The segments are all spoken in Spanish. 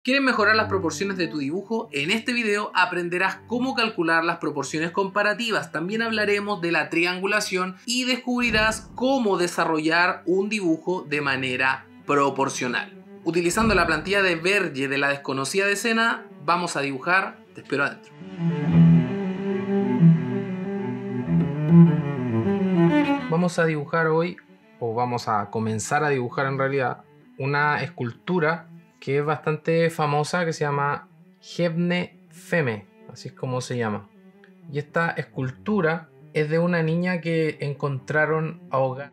¿Quieres mejorar las proporciones de tu dibujo? En este video aprenderás cómo calcular las proporciones comparativas. También hablaremos de la triangulación y descubrirás cómo desarrollar un dibujo de manera proporcional. Utilizando la plantilla de Verge de la desconocida decena, vamos a dibujar. Te espero adentro. Vamos a dibujar hoy, o vamos a comenzar a dibujar en realidad, una escultura que es bastante famosa, que se llama Hebne Feme, así es como se llama. Y esta escultura es de una niña que encontraron ahogada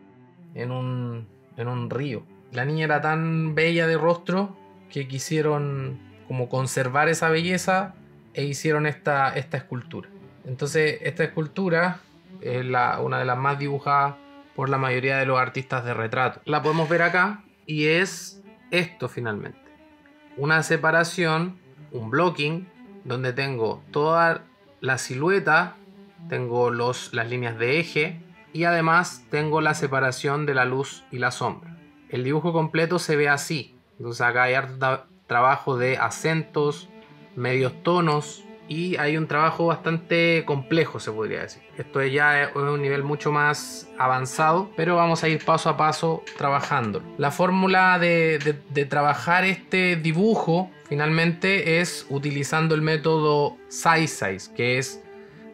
en un río. La niña era tan bella de rostro que quisieron como conservar esa belleza e hicieron esta escultura. Entonces esta escultura es una de las más dibujadas por la mayoría de los artistas de retrato. La podemos ver acá y es esto finalmente. Una separación, un blocking, donde tengo toda la silueta, tengo las líneas de eje y además tengo la separación de la luz y la sombra. El dibujo completo se ve así. Entonces acá hay harto trabajo de acentos, medios tonos y hay un trabajo bastante complejo, se podría decir. Esto ya es un nivel mucho más avanzado, pero vamos a ir paso a paso trabajando. La fórmula de trabajar este dibujo finalmente es utilizando el método size, que es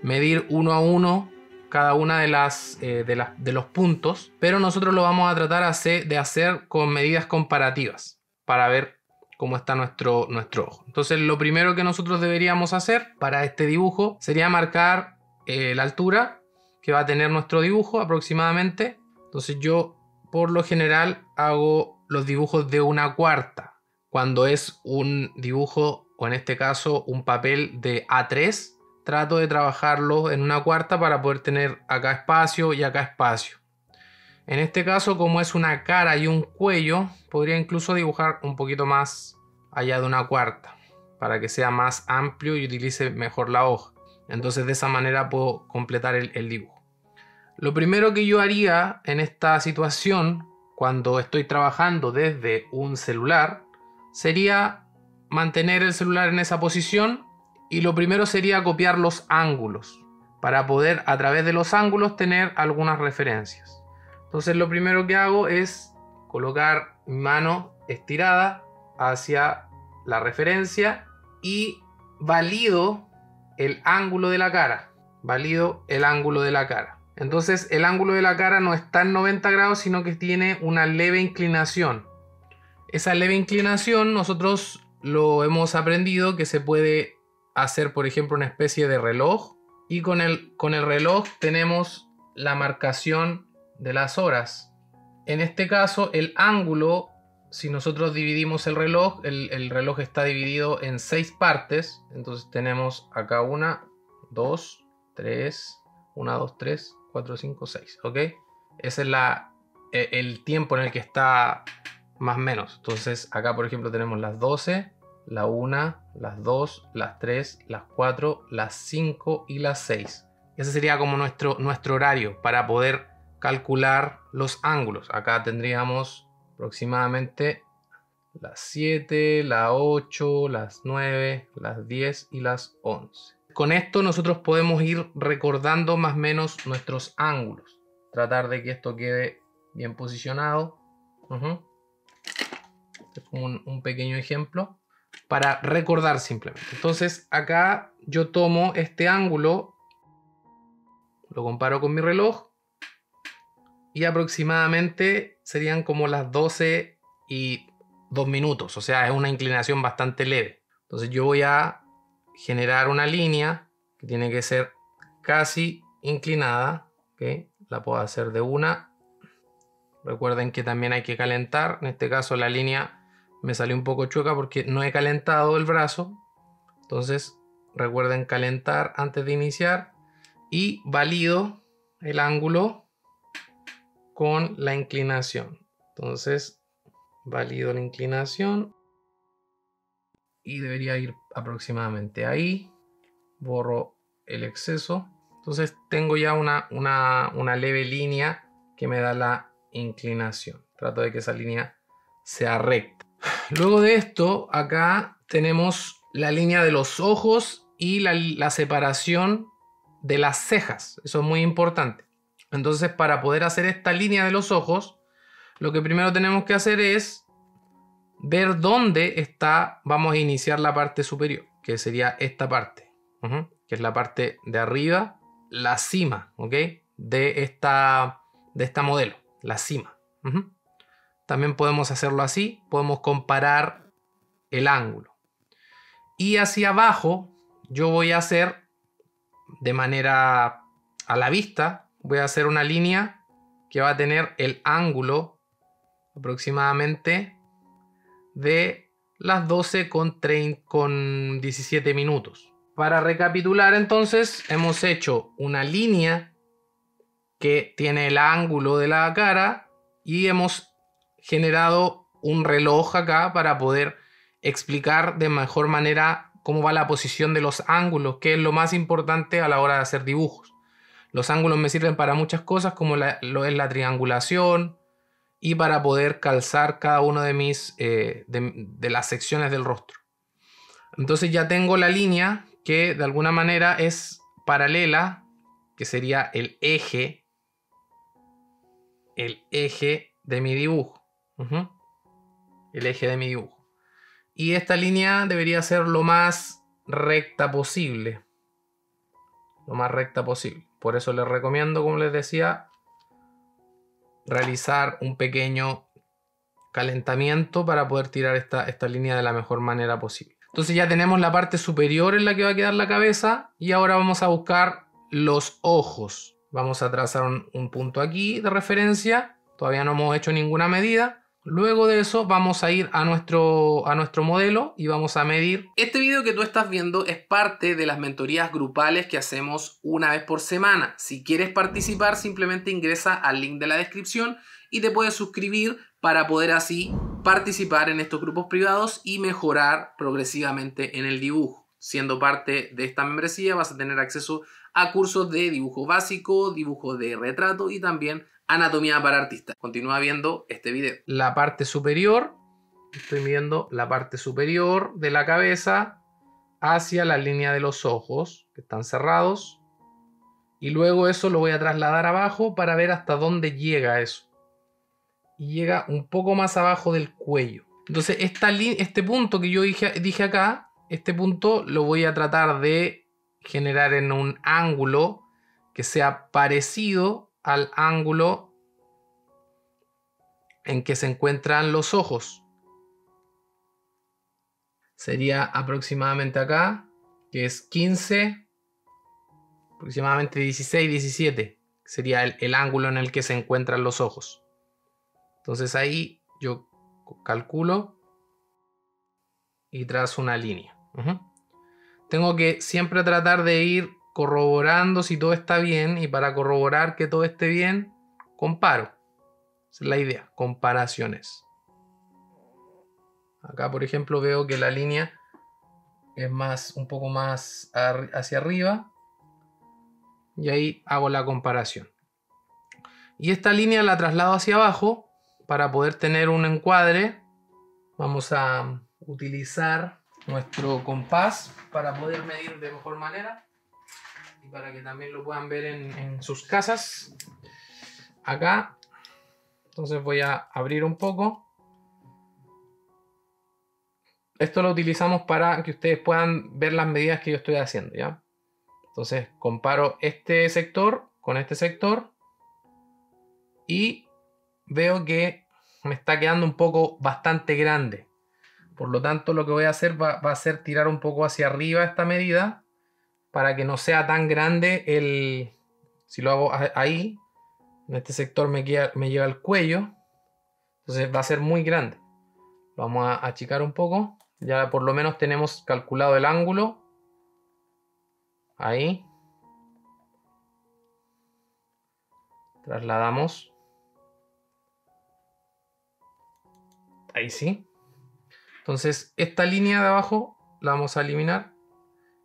medir uno a uno cada una de los puntos, pero nosotros lo vamos a tratar de hacer con medidas comparativas para ver cómo está nuestro ojo. Entonces lo primero que nosotros deberíamos hacer para este dibujo sería marcar la altura que va a tener nuestro dibujo aproximadamente. Entonces yo por lo general hago los dibujos de 1/4 cuando es un dibujo, o en este caso un papel de A3. Trato de trabajarlo en 1/4 para poder tener acá espacio y acá espacio. En este caso, como es una cara y un cuello, podría incluso dibujar un poquito más allá de 1/4 para que sea más amplio y utilice mejor la hoja. Entonces de esa manera puedo completar el dibujo. Lo primero que yo haría en esta situación, cuando estoy trabajando desde un celular, sería mantener el celular en esa posición y lo primero sería copiar los ángulos para poder a través de los ángulos tener algunas referencias. Entonces lo primero que hago es colocar mi mano estirada hacia la referencia y valido el ángulo de la cara. Valido el ángulo de la cara. Entonces el ángulo de la cara no está en 90 grados, sino que tiene una leve inclinación. Esa leve inclinación nosotros lo hemos aprendido que se puede hacer, por ejemplo, una especie de reloj. Y con el reloj tenemos la marcación de las horas. En este caso el ángulo, si nosotros dividimos el reloj está dividido en 6 partes. Entonces tenemos acá 1, 2, 3, 1, 2, 3, 4, 5, 6, ¿ok? Ese es el tiempo en el que está más o menos. Entonces acá por ejemplo tenemos las 12, la 1, las 2, las 3, las 4, las 5 y las 6. Ese sería como nuestro horario para poder calcular los ángulos. Acá tendríamos aproximadamente las 7, las 8, las 9, las 10 y las 11. Con esto nosotros podemos ir recordando más o menos nuestros ángulos. Tratar de que esto quede bien posicionado. Este es como un pequeño ejemplo para recordar simplemente. Entonces acá yo tomo este ángulo, lo comparo con mi reloj y aproximadamente serían como las 12 y 2 minutos. O sea, es una inclinación bastante leve. Entonces yo voy a generar una línea que tiene que ser casi inclinada. ¿Okay? La puedo hacer de una. Recuerden que también hay que calentar. En este caso la línea me salió un poco chueca porque no he calentado el brazo. Entonces recuerden calentar antes de iniciar. Y valido el ángulo con la inclinación. Entonces valido la inclinación. Y debería ir aproximadamente ahí. Borro el exceso. Entonces tengo ya una leve línea que me da la inclinación. Trato de que esa línea sea recta. Luego de esto, acá tenemos la línea de los ojos y la separación de las cejas. Eso es muy importante. Entonces, para poder hacer esta línea de los ojos, lo que primero tenemos que hacer es ver dónde está, vamos a iniciar la parte superior, que sería esta parte, que es la parte de arriba, la cima, ¿ok? De esta modelo, la cima. También podemos hacerlo así, podemos comparar el ángulo. Y hacia abajo yo voy a hacer de manera a la vista, voy a hacer una línea que va a tener el ángulo aproximadamente de las 12 con 17 minutos. Para recapitular, entonces, hemos hecho una línea que tiene el ángulo de la cara y hemos generado un reloj acá para poder explicar de mejor manera cómo va la posición de los ángulos, que es lo más importante a la hora de hacer dibujos. Los ángulos me sirven para muchas cosas, como lo es la triangulación, y para poder calzar cada uno de mis de las secciones del rostro. Entonces ya tengo la línea que de alguna manera es paralela, que sería el eje de mi dibujo. El eje de mi dibujo. Y esta línea debería ser lo más recta posible. Lo más recta posible. Por eso les recomiendo, como les decía, realizar un pequeño calentamiento para poder tirar esta línea de la mejor manera posible. Entonces ya tenemos la parte superior en la que va a quedar la cabeza y ahora vamos a buscar los ojos. Vamos a trazar un punto aquí de referencia. Todavía no hemos hecho ninguna medida. Luego de eso vamos a ir a nuestro modelo y vamos a medir. Este video que tú estás viendo es parte de las mentorías grupales que hacemos una vez por semana. Si quieres participar, simplemente ingresa al link de la descripción y te puedes suscribir para poder así participar en estos grupos privados y mejorar progresivamente en el dibujo. Siendo parte de esta membresía vas a tener acceso a cursos de dibujo básico, dibujo de retrato y también anatomía para artistas. Continúa viendo este video. La parte superior, estoy midiendo la parte superior de la cabeza hacia la línea de los ojos, que están cerrados. Y luego eso lo voy a trasladar abajo para ver hasta dónde llega eso. Y llega un poco más abajo del cuello. Entonces este punto que yo dije acá, este punto lo voy a tratar de generar en un ángulo que sea parecido al ángulo en que se encuentran los ojos. Sería aproximadamente acá, que es 15, aproximadamente 16, 17. Sería el ángulo en el que se encuentran los ojos. Entonces ahí yo calculo y trazo una línea. Tengo que siempre tratar de ir corroborando si todo está bien, y para corroborar que todo esté bien, comparo. Esa es la idea, comparaciones. Acá, por ejemplo, veo que la línea es un poco más hacia arriba y ahí hago la comparación. Y esta línea la traslado hacia abajo para poder tener un encuadre. Vamos a utilizar nuestro compás para poder medir de mejor manera y para que también lo puedan ver en sus casas. Acá, entonces voy a abrir un poco. Esto lo utilizamos para que ustedes puedan ver las medidas que yo estoy haciendo, ¿ya? Entonces comparo este sector con este sector y veo que me está quedando un poco bastante grande. Por lo tanto, lo que voy a hacer va a ser tirar un poco hacia arriba esta medida para que no sea tan grande si lo hago ahí, en este sector me llega al cuello. Entonces va a ser muy grande. Lo vamos a achicar un poco. Ya por lo menos tenemos calculado el ángulo. Ahí. Trasladamos. Ahí sí. Entonces esta línea de abajo la vamos a eliminar.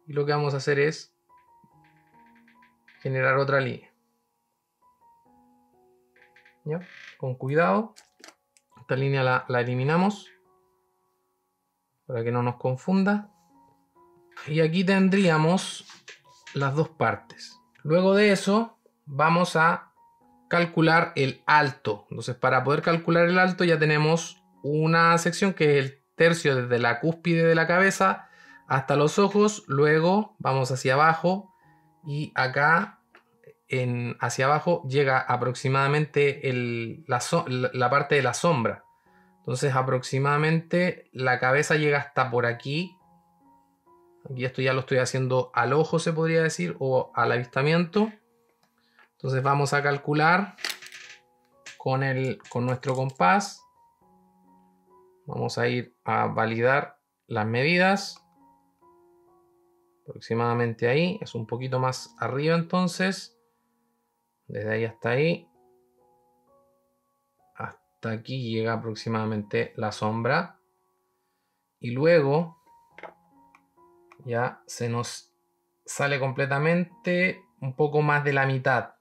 Y lo que vamos a hacer es generar otra línea. ¿Ya? Con cuidado. Esta línea la eliminamos. para que no nos confunda. Y aquí tendríamos las dos partes. Luego de eso vamos a calcular el alto. Entonces, para poder calcular el alto ya tenemos una sección que es el tercio desde la cúspide de la cabeza hasta los ojos. Luego vamos hacia abajo y acá hacia abajo llega aproximadamente la parte de la sombra. Entonces aproximadamente la cabeza llega hasta por aquí. Aquí esto ya lo estoy haciendo al ojo, se podría decir, o al avistamiento. Entonces vamos a calcular con nuestro compás. Vamos a ir a validar las medidas. Aproximadamente ahí. Es un poquito más arriba entonces. Desde ahí hasta ahí. Hasta aquí llega aproximadamente la sombra. Y luego ya se nos sale completamente un poco más de la mitad.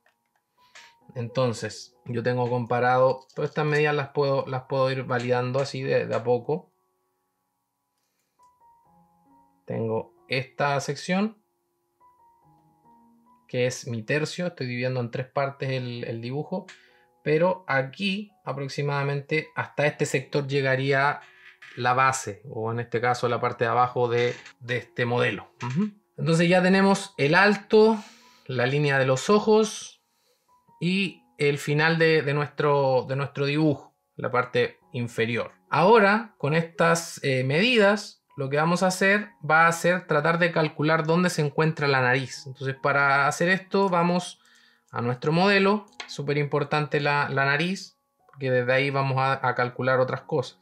Entonces yo tengo comparado todas estas medidas, las puedo ir validando así de a poco. Tengo esta sección que es mi tercio, estoy dividiendo en 3 partes el dibujo, pero aquí aproximadamente hasta este sector llegaría la base, o en este caso la parte de abajo de este modelo. Entonces ya tenemos el alto, la línea de los ojos y el final de nuestro dibujo, la parte inferior. Ahora, con estas medidas, lo que vamos a hacer va a ser tratar de calcular dónde se encuentra la nariz. Entonces, para hacer esto, vamos a nuestro modelo. Súper importante la nariz, porque desde ahí vamos a calcular otras cosas,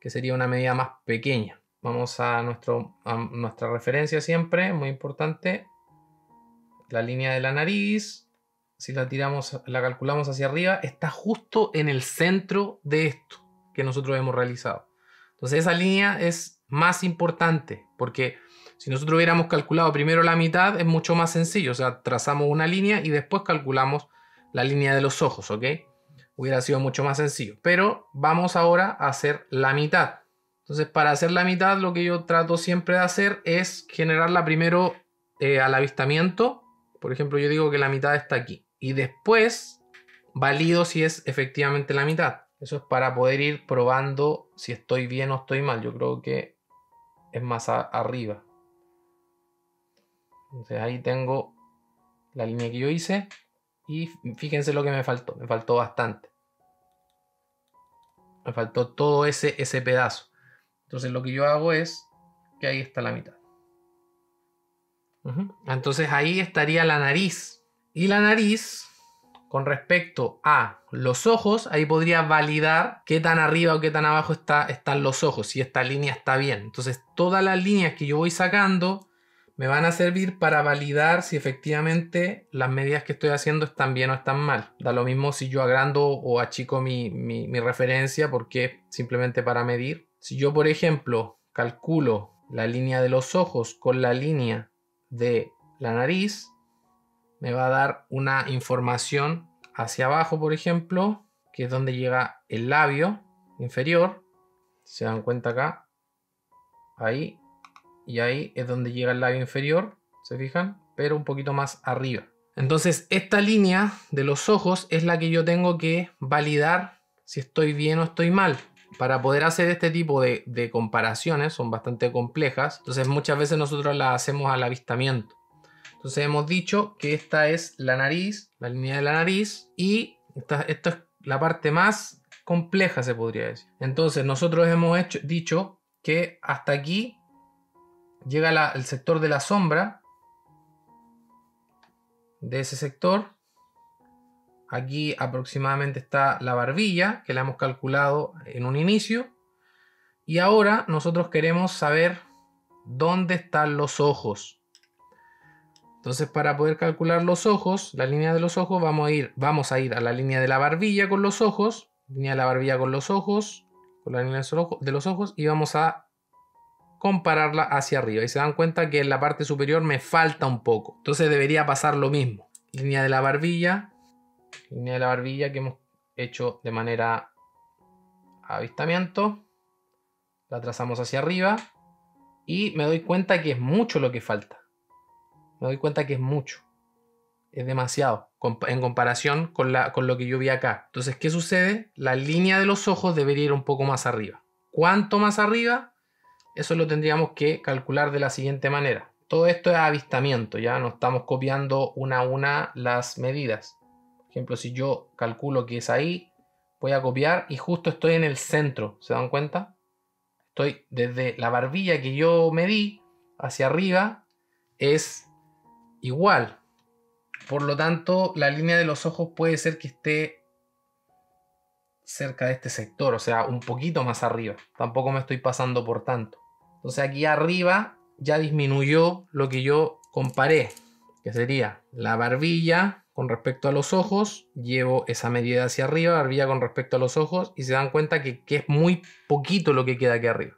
que sería una medida más pequeña. Vamos a nuestra referencia siempre, muy importante. La línea de la nariz. Si la calculamos hacia arriba, está justo en el centro de esto que nosotros hemos realizado. Entonces esa línea es más importante, porque si nosotros hubiéramos calculado primero la mitad, es mucho más sencillo. O sea, trazamos una línea y después calculamos la línea de los ojos, ¿ok? Hubiera sido mucho más sencillo. Pero vamos ahora a hacer la mitad. Entonces, para hacer la mitad, lo que yo trato siempre de hacer es generarla primero al avistamiento. Por ejemplo, yo digo que la mitad está aquí. Y después valido si es efectivamente la mitad. Eso es para poder ir probando si estoy bien o estoy mal. Yo creo que es más arriba. Entonces ahí tengo la línea que yo hice. Y fíjense lo que me faltó. Me faltó bastante. Me faltó todo ese pedazo. Entonces lo que yo hago es que ahí está la mitad. Entonces ahí estaría la nariz. Y la nariz, con respecto a los ojos, ahí podría validar qué tan arriba o qué tan abajo están los ojos, si esta línea está bien. Entonces todas las líneas que yo voy sacando me van a servir para validar si efectivamente las medidas que estoy haciendo están bien o están mal. Da lo mismo si yo agrando o achico mi referencia, porque es simplemente para medir. Si yo, por ejemplo, calculo la línea de los ojos con la línea de la nariz, me va a dar una información hacia abajo, por ejemplo, que es donde llega el labio inferior. Se dan cuenta acá, ahí y ahí es donde llega el labio inferior, ¿se fijan? Pero un poquito más arriba. Entonces esta línea de los ojos es la que yo tengo que validar si estoy bien o estoy mal. Para poder hacer este tipo de comparaciones, son bastante complejas, entonces muchas veces nosotros las hacemos al avistamiento. Entonces hemos dicho que esta es la nariz, la línea de la nariz, y esto es la parte más compleja, se podría decir. Entonces nosotros hemos dicho que hasta aquí llega el sector de la sombra, de ese sector. Aquí aproximadamente está la barbilla, que la hemos calculado en un inicio. Y ahora nosotros queremos saber dónde están los ojos. Entonces, para poder calcular los ojos, la línea de los ojos, vamos a ir a la línea de la barbilla con los ojos, línea de la barbilla con los ojos, con la línea de los ojos, y vamos a compararla hacia arriba. Y se dan cuenta que en la parte superior me falta un poco. Entonces debería pasar lo mismo. Línea de la barbilla que hemos hecho de manera avistamiento. la trazamos hacia arriba y me doy cuenta que es mucho lo que falta. Me doy cuenta que es mucho. Es demasiado en comparación con lo que yo vi acá. Entonces, ¿qué sucede? La línea de los ojos debería ir un poco más arriba. ¿Cuánto más arriba? Eso lo tendríamos que calcular de la siguiente manera. Todo esto es avistamiento, ya no estamos copiando una a una las medidas. Por ejemplo, si yo calculo que es ahí, voy a copiar y justo estoy en el centro. ¿Se dan cuenta? Estoy desde la barbilla que yo medí hacia arriba es igual. Por lo tanto, la línea de los ojos puede ser que esté cerca de este sector, o sea, un poquito más arriba. Tampoco me estoy pasando por tanto. Entonces aquí arriba ya disminuyó lo que yo comparé, que sería la barbilla con respecto a los ojos. Llevo esa medida hacia arriba, barbilla con respecto a los ojos, y se dan cuenta que es muy poquito lo que queda aquí arriba.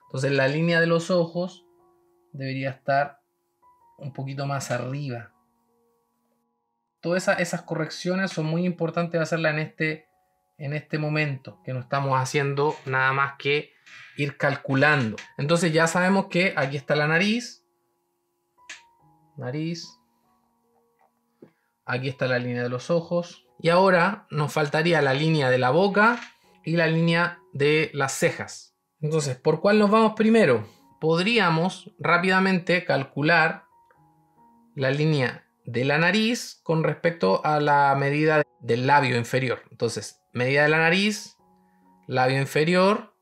Entonces la línea de los ojos debería estar un poquito más arriba. Todas esas correcciones son muy importantes hacerlas en este momento, que no estamos haciendo nada más que ir calculando. Entonces ya sabemos que aquí está la nariz. Aquí está la línea de los ojos. Y ahora nos faltaría la línea de la boca y la línea de las cejas. Entonces, ¿por cuál nos vamos primero? Podríamos rápidamente calcular la línea de la nariz con respecto a la medida del labio inferior. Entonces, medida de la nariz, labio inferior.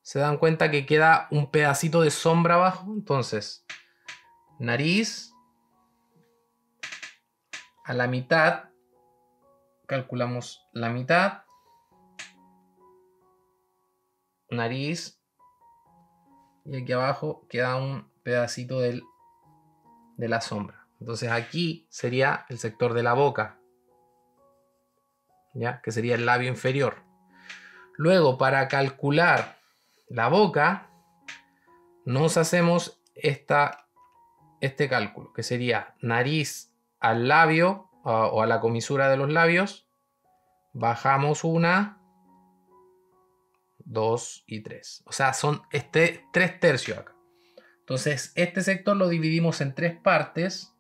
Se dan cuenta que queda un pedacito de sombra abajo. Entonces, nariz a la mitad. Calculamos la mitad. Nariz. Y aquí abajo queda un pedacito de la sombra. Entonces aquí sería el sector de la boca, ¿ya? Que sería el labio inferior. Luego, para calcular la boca, nos hacemos este cálculo, que sería nariz al labio o a la comisura de los labios. Bajamos 1, 2 y 3. O sea, son 3 tercios acá. Entonces, este sector lo dividimos en 3 partes.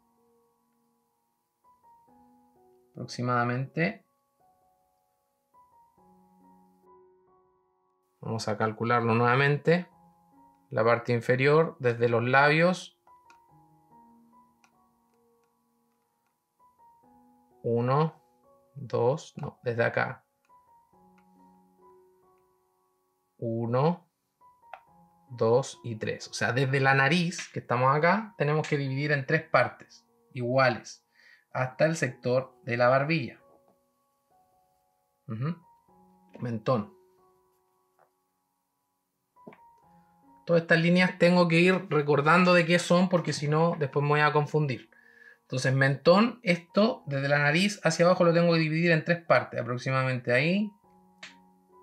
Aproximadamente. Vamos a calcularlo nuevamente. La parte inferior desde los labios. 1, 2, no, desde acá. 1, 2 y 3. O sea, desde la nariz, que estamos acá, tenemos que dividir en 3 partes iguales hasta el sector de la barbilla. Mentón. Todas estas líneas tengo que ir recordando de qué son, porque si no, después me voy a confundir. Entonces, mentón, esto desde la nariz hacia abajo lo tengo que dividir en 3 partes, aproximadamente ahí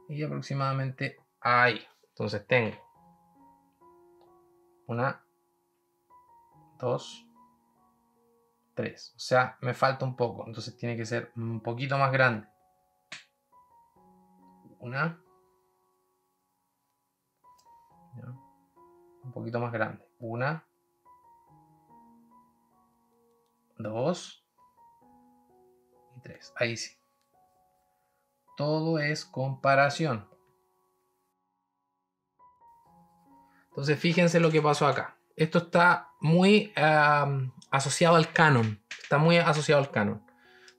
y aproximadamente ahí. Entonces tengo 1, 2, 3. O sea, me falta un poco, entonces tiene que ser un poquito más grande. 1, un poquito más grande. 1, 2 y 3. Ahí sí. Todo es comparación. Entonces fíjense lo que pasó acá. Esto está muy asociado al canon. Está muy asociado al canon.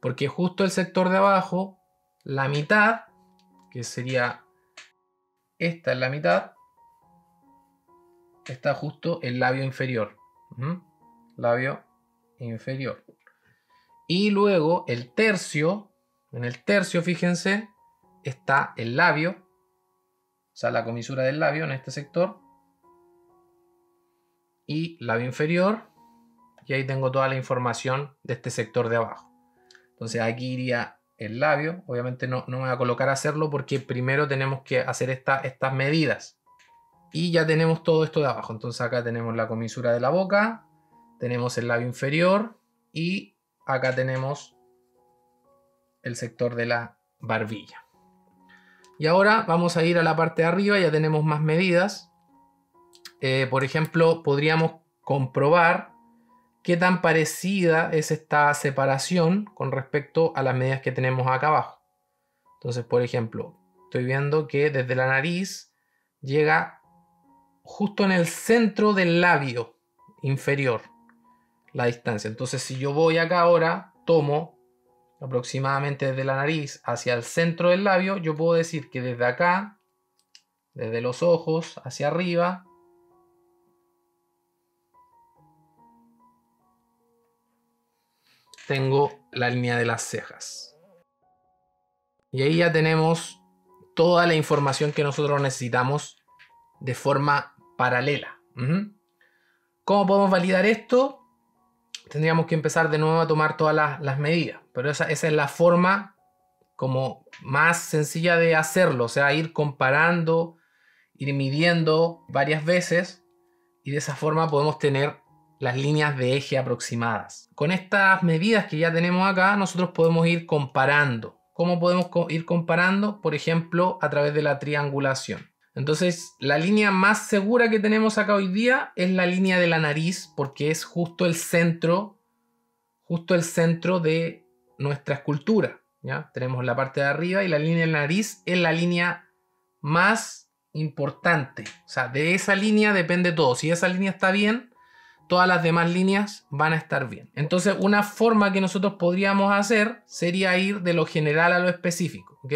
Porque justo el sector de abajo, la mitad, que sería esta es la mitad, está justo el labio inferior. Labio inferior. Y luego el tercio, en el tercio, fíjense, está el labio, o sea, la comisura del labio en este sector. Y labio inferior. Y ahí tengo toda la información de este sector de abajo. Entonces aquí iría el labio. Obviamente no me voy a colocar a hacerlo porque primero tenemos que hacer estas medidas. Y ya tenemos todo esto de abajo. Entonces acá tenemos la comisura de la boca. Tenemos el labio inferior. Y acá tenemos el sector de la barbilla. Y ahora vamos a ir a la parte de arriba, ya tenemos más medidas. Por ejemplo, podríamos comprobar qué tan parecida es esta separación con respecto a las medidas que tenemos acá abajo. Entonces, por ejemplo, estoy viendo que desde la nariz llega justo en el centro del labio inferior la distancia. Entonces, si yo voy acá ahora, tomo aproximadamente desde la nariz hacia el centro del labio, yo puedo decir que desde acá, desde los ojos hacia arriba, tengo la línea de las cejas. Y ahí ya tenemos toda la información que nosotros necesitamos de forma paralela. ¿Cómo podemos validar esto? Tendríamos que empezar de nuevo a tomar todas las medidas, pero esa es la forma como más sencilla de hacerlo, o sea, ir comparando, ir midiendo varias veces, y de esa forma podemos tener las líneas de eje aproximadas. Con estas medidas que ya tenemos acá, nosotros podemos ir comparando. ¿Cómo podemos ir comparando? Por ejemplo, a través de la triangulación. Entonces, la línea más segura que tenemos acá hoy día es la línea de la nariz, porque es justo el centro de nuestra escultura, ¿ya? Tenemos la parte de arriba y la línea de la nariz es la línea más importante. O sea, de esa línea depende todo. Si esa línea está bien, todas las demás líneas van a estar bien. Entonces, una forma que nosotros podríamos hacer sería ir de lo general a lo específico, ¿ok?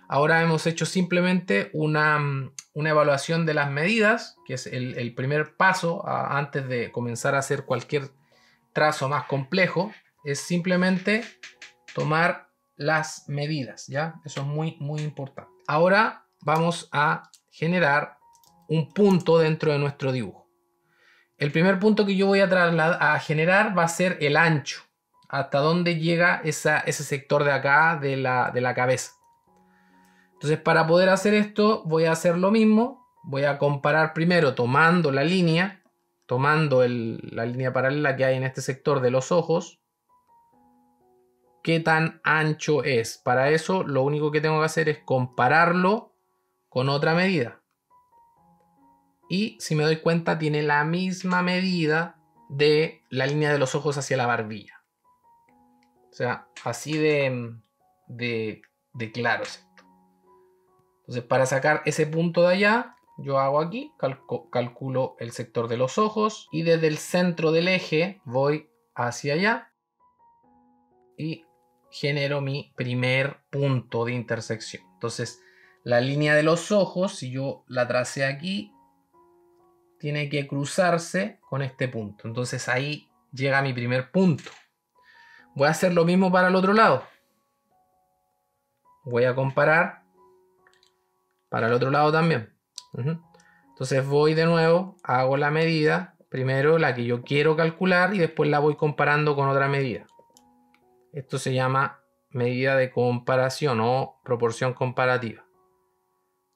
Ahora hemos hecho simplemente una evaluación de las medidas, que es el primer paso antes de comenzar a hacer cualquier trazo más complejo. Es simplemente tomar las medidas, ¿ya? Eso es muy, muy importante. Ahora vamos a generar un punto dentro de nuestro dibujo. El primer punto que yo voy a generar va a ser el ancho, hasta dónde llega ese sector de acá de la cabeza. Entonces, para poder hacer esto, voy a hacer lo mismo. Voy a comparar primero tomando la línea, la línea paralela que hay en este sector de los ojos. ¿Qué tan ancho es? Para eso, lo único que tengo que hacer es compararlo con otra medida. Y si me doy cuenta, tiene la misma medida de la línea de los ojos hacia la barbilla. O sea, así de claro es esto. Entonces, para sacar ese punto de allá, yo hago aquí, calculo el sector de los ojos y desde el centro del eje voy hacia allá y genero mi primer punto de intersección. Entonces, la línea de los ojos, si yo la tracé aquí, tiene que cruzarse con este punto. Entonces ahí llega mi primer punto. Voy a hacer lo mismo para el otro lado. Voy a comparar para el otro lado también. Entonces voy de nuevo, hago la medida, primero la que yo quiero calcular y después la voy comparando con otra medida. Esto se llama medida de comparación o proporción comparativa.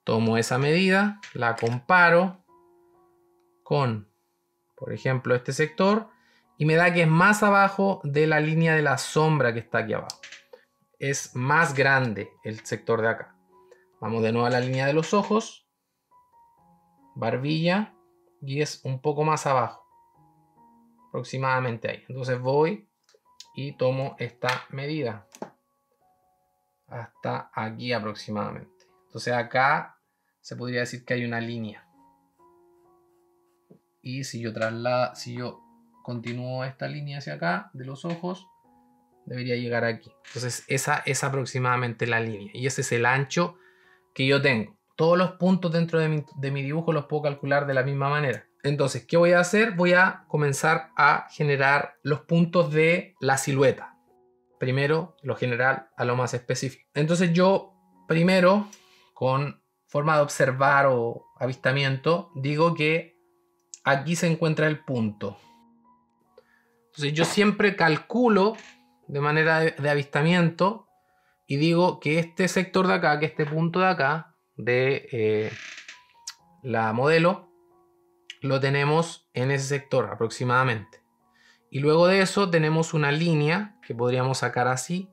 Tomo esa medida, la comparo con, por ejemplo, este sector y me da que es más abajo de la línea de la sombra que está aquí abajo. Es más grande el sector de acá. Vamos de nuevo a la línea de los ojos, barbilla, y es un poco más abajo, aproximadamente ahí. Entonces voy y tomo esta medida hasta aquí aproximadamente. Entonces acá se podría decir que hay una línea. Y si yo continúo esta línea hacia acá de los ojos, debería llegar aquí. Entonces esa es aproximadamente la línea. Y ese es el ancho que yo tengo. Todos los puntos dentro de mi dibujo los puedo calcular de la misma manera. Entonces, ¿qué voy a hacer? Voy a comenzar a generar los puntos de la silueta. Primero, lo general a lo más específico. Entonces yo primero, con forma de observar o avistamiento, digo que aquí se encuentra el punto. Entonces yo siempre calculo de manera de avistamiento y digo que este sector de acá, que este punto de acá de la modelo, lo tenemos en ese sector aproximadamente. Y luego de eso tenemos una línea que podríamos sacar así,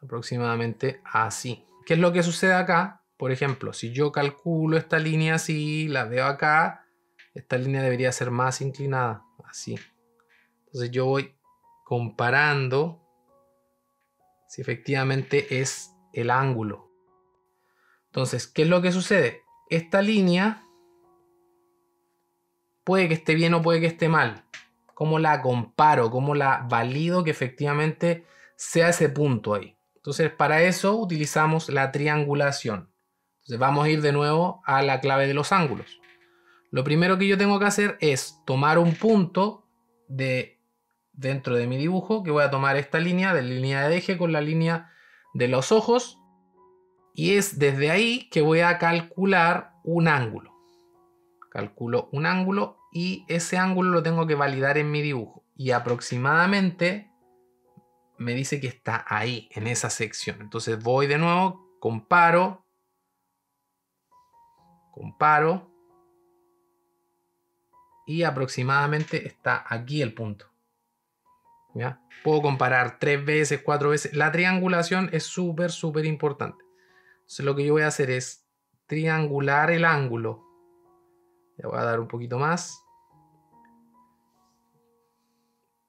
aproximadamente así. ¿qué es lo que sucede acá? Por ejemplo, si yo calculo esta línea así, la veo acá, esta línea debería ser más inclinada, así. Entonces yo voy comparando si efectivamente es el ángulo. Entonces, ¿qué es lo que sucede? Esta línea puede que esté bien o puede que esté mal. ¿Cómo la comparo? ¿Cómo la valido que efectivamente sea ese punto ahí? Entonces, para eso utilizamos la triangulación. Entonces, vamos a ir de nuevo a la clave de los ángulos. Lo primero que yo tengo que hacer es tomar un punto dentro de mi dibujo, que voy a tomar esta línea, de la línea de eje con la línea de los ojos, y es desde ahí que voy a calcular un ángulo. Calculo un ángulo y ese ángulo lo tengo que validar en mi dibujo. Y aproximadamente me dice que está ahí, en esa sección. Entonces voy de nuevo, comparo. Y aproximadamente está aquí el punto. ¿Ya? Puedo comparar 3 veces, 4 veces. La triangulación es súper, súper importante. Entonces lo que yo voy a hacer es triangular el ángulo. Le voy a dar un poquito más.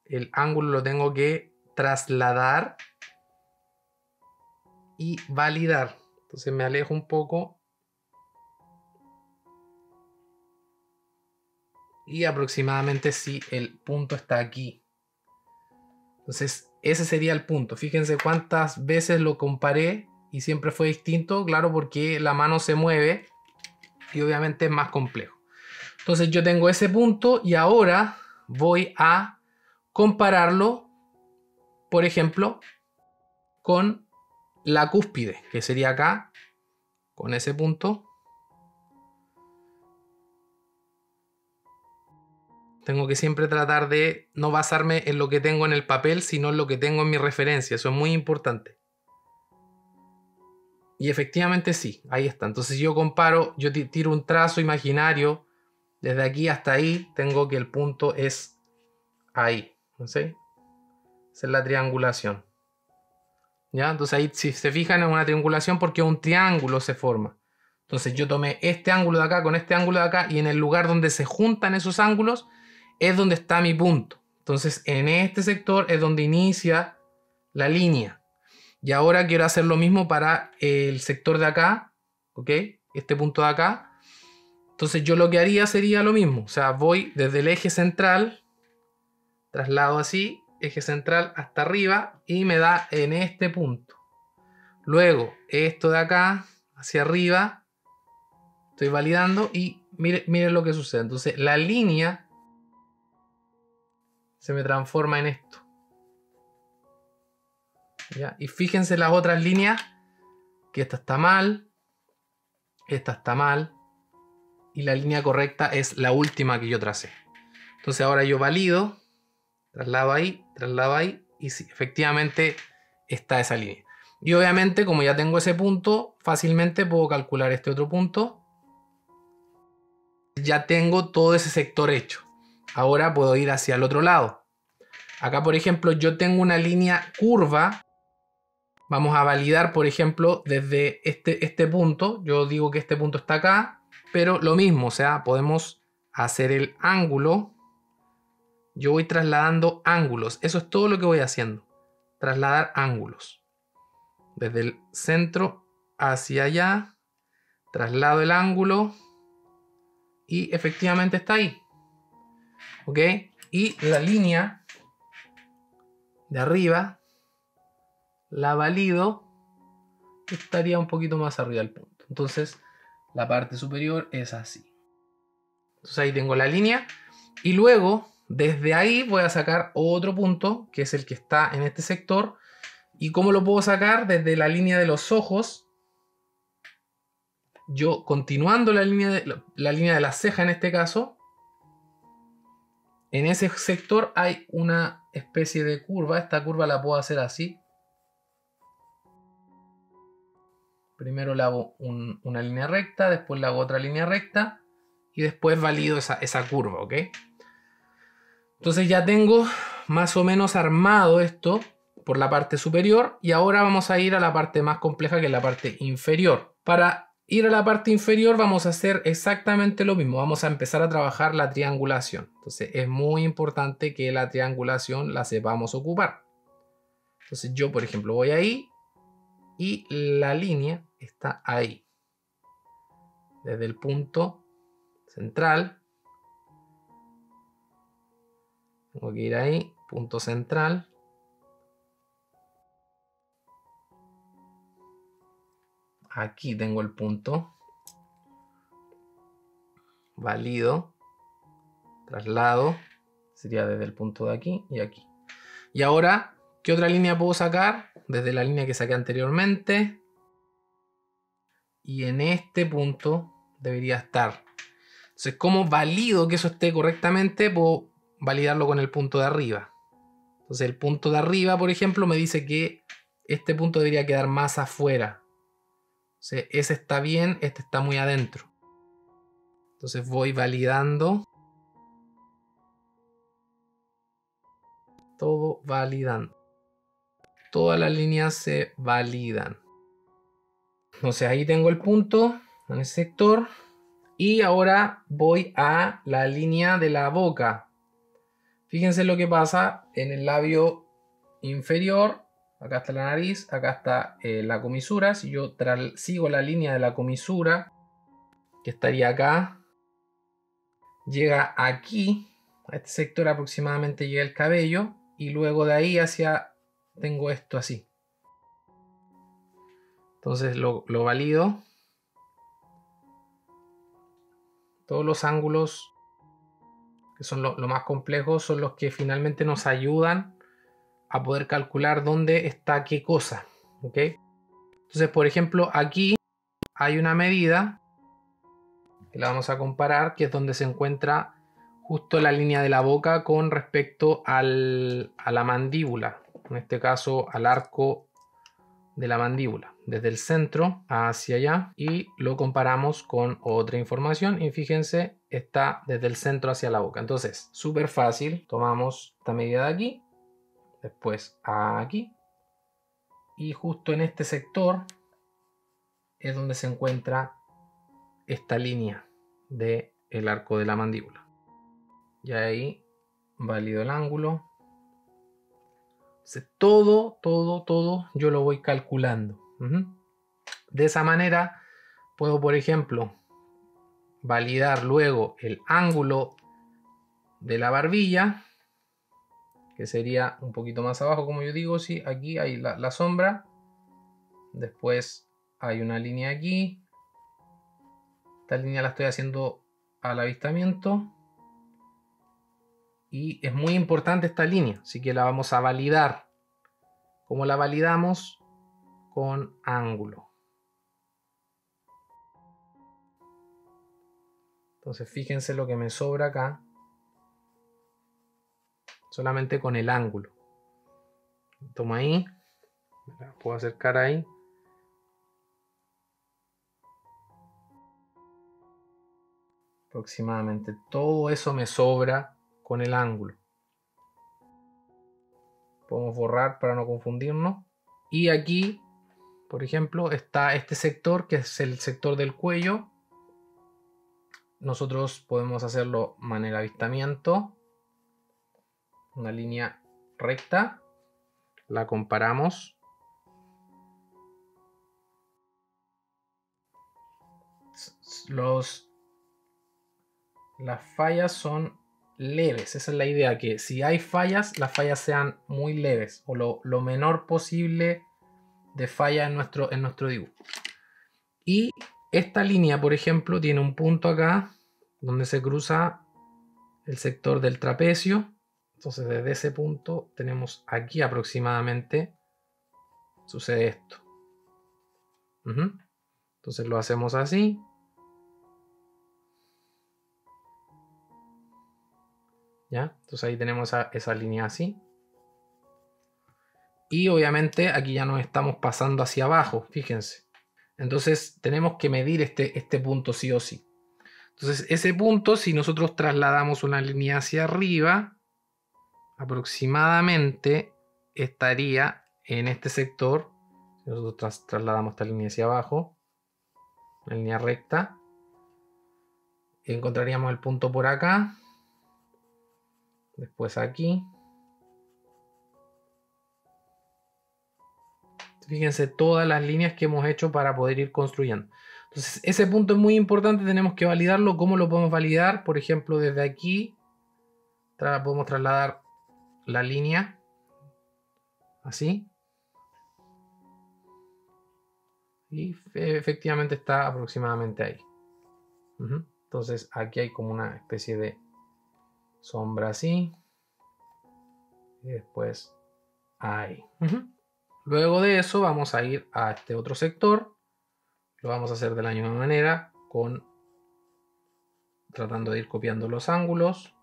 El ángulo lo tengo que trasladar y validar. Entonces me alejo un poco. Y aproximadamente sí, el punto está aquí. Entonces ese sería el punto. Fíjense cuántas veces lo comparé y siempre fue distinto. Claro, porque la mano se mueve y obviamente es más complejo. Entonces yo tengo ese punto y ahora voy a compararlo, por ejemplo, con la cúspide, que sería acá, con ese punto. Tengo que siempre tratar de no basarme en lo que tengo en el papel, sino en lo que tengo en mi referencia. Eso es muy importante. Y efectivamente sí, ahí está. Entonces yo comparo, yo tiro un trazo imaginario. Desde aquí hasta ahí tengo que el punto es ahí. ¿No sé? Esa es la triangulación. ¿Ya? Entonces ahí, si se fijan, es una triangulación porque un triángulo se forma. Entonces yo tomé este ángulo de acá con este ángulo de acá y en el lugar donde se juntan esos ángulos es donde está mi punto. Entonces en este sector es donde inicia la línea. Y ahora quiero hacer lo mismo para el sector de acá, ¿ok? Este punto de acá. Entonces yo lo que haría sería lo mismo. O sea, voy desde el eje central, traslado así, eje central hasta arriba y me da en este punto. Luego esto de acá hacia arriba, estoy validando y miren lo que sucede. Entonces la línea se me transforma en esto. ¿Ya? Y fíjense las otras líneas, que esta está mal, esta está mal, y la línea correcta es la última que yo tracé. Entonces ahora yo valido, traslado ahí, y sí, efectivamente está esa línea. Y obviamente, como ya tengo ese punto, fácilmente puedo calcular este otro punto. Ya tengo todo ese sector hecho. Ahora puedo ir hacia el otro lado. Acá, por ejemplo, yo tengo una línea curva. Vamos a validar, por ejemplo, desde este punto. Yo digo que este punto está acá, pero lo mismo, o sea, podemos hacer el ángulo. Yo voy trasladando ángulos. Eso es todo lo que voy haciendo. Trasladar ángulos. Desde el centro hacia allá. Traslado el ángulo. Y efectivamente está ahí. ¿Ok? Y la línea de arriba la valido, estaría un poquito más arriba del punto. Entonces la parte superior es así. Entonces ahí tengo la línea y luego desde ahí voy a sacar otro punto que es el que está en este sector. ¿Y cómo lo puedo sacar? Desde la línea de los ojos. Yo continuando la línea de la ceja en este caso. En ese sector hay una especie de curva. Esta curva la puedo hacer así. Primero le hago una línea recta, después le hago otra línea recta y después valido esa curva, ¿ok? Entonces ya tengo más o menos armado esto por la parte superior y ahora vamos a ir a la parte más compleja, que es la parte inferior. Para ir a la parte inferior vamos a hacer exactamente lo mismo. Vamos a empezar a trabajar la triangulación. Entonces es muy importante que la triangulación la sepamos ocupar. Entonces yo, por ejemplo, voy ahí y la línea está ahí. Desde el punto central. Tengo que ir ahí, punto central. Aquí tengo el punto. Valido. Traslado. Sería desde el punto de aquí y aquí. Y ahora, ¿qué otra línea puedo sacar? Desde la línea que saqué anteriormente. Y en este punto debería estar. Entonces, ¿cómo valido que eso esté correctamente? Puedo validarlo con el punto de arriba. Entonces, el punto de arriba, por ejemplo, me dice que este punto debería quedar más afuera. Entonces, ese está bien, este está muy adentro. Entonces voy validando. Todo validando. Todas las líneas se validan. Entonces ahí tengo el punto en ese sector. Y ahora voy a la línea de la boca. Fíjense lo que pasa en el labio inferior. Acá está la nariz, acá está la comisura. Si yo sigo la línea de la comisura, que estaría acá, llega aquí, a este sector aproximadamente llega el cabello. Y luego de ahí hacia, tengo esto así. Entonces lo valido. Todos los ángulos que son lo más complejos son los que finalmente nos ayudan a poder calcular dónde está qué cosa. ¿Ok? Entonces, por ejemplo, aquí hay una medida que la vamos a comparar, que es donde se encuentra justo la línea de la boca con respecto a la mandíbula. En este caso, al arco de la mandíbula. Desde el centro hacia allá. Y lo comparamos con otra información. Y fíjense, está desde el centro hacia la boca. Entonces, súper fácil. Tomamos esta medida de aquí. Después aquí. Y justo en este sector es donde se encuentra esta línea del arco de la mandíbula. Y ahí valido el ángulo. Entonces, todo yo lo voy calculando. De esa manera puedo, por ejemplo, validar luego el ángulo de la barbilla, que sería un poquito más abajo, como yo digo. Sí, aquí hay la sombra. Después hay una línea aquí. Esta línea la estoy haciendo al avistamiento. Y es muy importante esta línea, así que la vamos a validar. ¿Cómo la validamos? Con ángulo. Entonces fíjense lo que me sobra acá. Solamente con el ángulo. Tomo ahí. La puedo acercar ahí. Aproximadamente todo eso me sobra con el ángulo. Podemos borrar para no confundirnos. Y aquí, por ejemplo, está este sector, que es el sector del cuello. Nosotros podemos hacerlo de manera avistamiento. Una línea recta. La comparamos. Las fallas son leves. Esa es la idea, que si hay fallas, las fallas sean muy leves o lo menor posible de falla en nuestro dibujo. Y esta línea, por ejemplo, tiene un punto acá donde se cruza el sector del trapecio. Entonces desde ese punto tenemos aquí aproximadamente sucede esto. Entonces lo hacemos así. ¿Ya? Entonces ahí tenemos esa línea así. Y obviamente aquí ya nos estamos pasando hacia abajo, fíjense. Entonces tenemos que medir este punto sí o sí. Entonces ese punto, si nosotros trasladamos una línea hacia arriba, aproximadamente estaría en este sector. Si nosotros trasladamos esta línea hacia abajo, una línea recta, encontraríamos el punto por acá, después aquí. Fíjense todas las líneas que hemos hecho para poder ir construyendo. Entonces ese punto es muy importante, tenemos que validarlo. ¿Cómo lo podemos validar? Por ejemplo, desde aquí podemos trasladar la línea así. Y efectivamente está aproximadamente ahí. Entonces aquí hay como una especie de sombra así. Y después ahí. Luego de eso vamos a ir a este otro sector. Lo vamos a hacer de la misma manera, tratando de ir copiando los ángulos.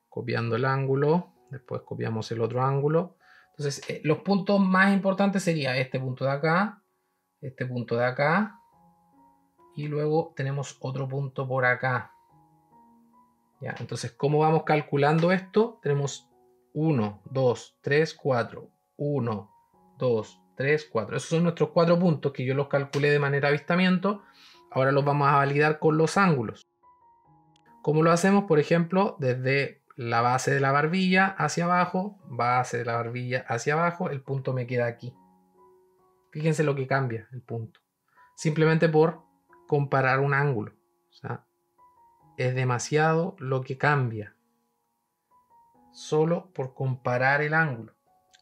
Copiando el ángulo. Después copiamos el otro ángulo. Entonces los puntos más importantes sería este punto de acá. Este punto de acá. Y luego tenemos otro punto por acá. ¿Ya? Entonces, ¿cómo vamos calculando esto? Tenemos 1, 2, 3, 4. 1, 2, 3, 4. Esos son nuestros 4 puntos que yo los calculé de manera avistamiento. Ahora los vamos a validar con los ángulos. ¿Cómo lo hacemos? Por ejemplo, desde la base de la barbilla hacia abajo, base de la barbilla hacia abajo, el punto me queda aquí. Fíjense lo que cambia el punto. Simplemente por comparar un ángulo. O sea, es demasiado lo que cambia. Solo por comparar el ángulo.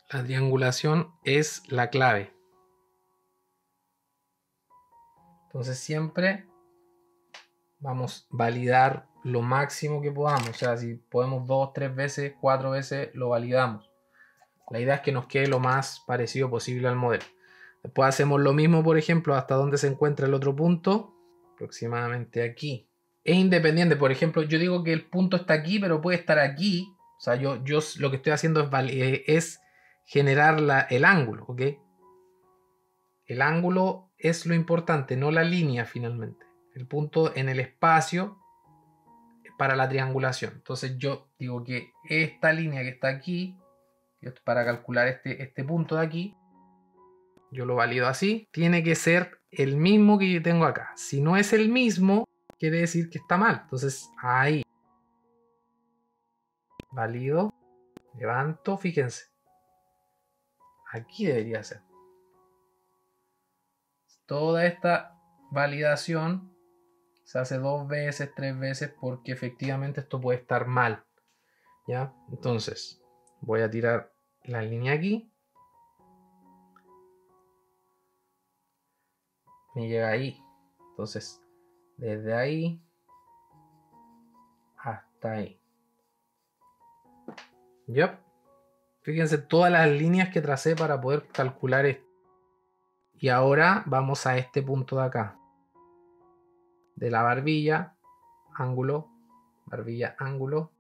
La triangulación es la clave. Entonces siempre vamos a validar lo máximo que podamos. O sea, si podemos 2, 3 veces, 4 veces, lo validamos. La idea es que nos quede lo más parecido posible al modelo. Después hacemos lo mismo, por ejemplo, hasta donde se encuentra el otro punto. Aproximadamente aquí. Es independiente. Por ejemplo, yo digo que el punto está aquí, pero puede estar aquí. O sea, yo lo que estoy haciendo es generar el ángulo, ¿ok? El ángulo es lo importante, no la línea finalmente. El punto en el espacio para la triangulación. Entonces yo digo que esta línea que está aquí, para calcular este punto de aquí, yo lo valido así, tiene que ser el mismo que yo tengo acá. Si no es el mismo, quiere decir que está mal. Entonces ahí valido, levanto, fíjense. Aquí debería ser. Toda esta validación se hace 2 veces, 3 veces, porque efectivamente esto puede estar mal. ¿Ya? Entonces, voy a tirar la línea aquí. Me llega ahí. Entonces, desde ahí hasta ahí. ¿Ya? Fíjense todas las líneas que tracé para poder calcular esto. Y ahora vamos a este punto de acá. De la barbilla, ángulo, barbilla, ángulo.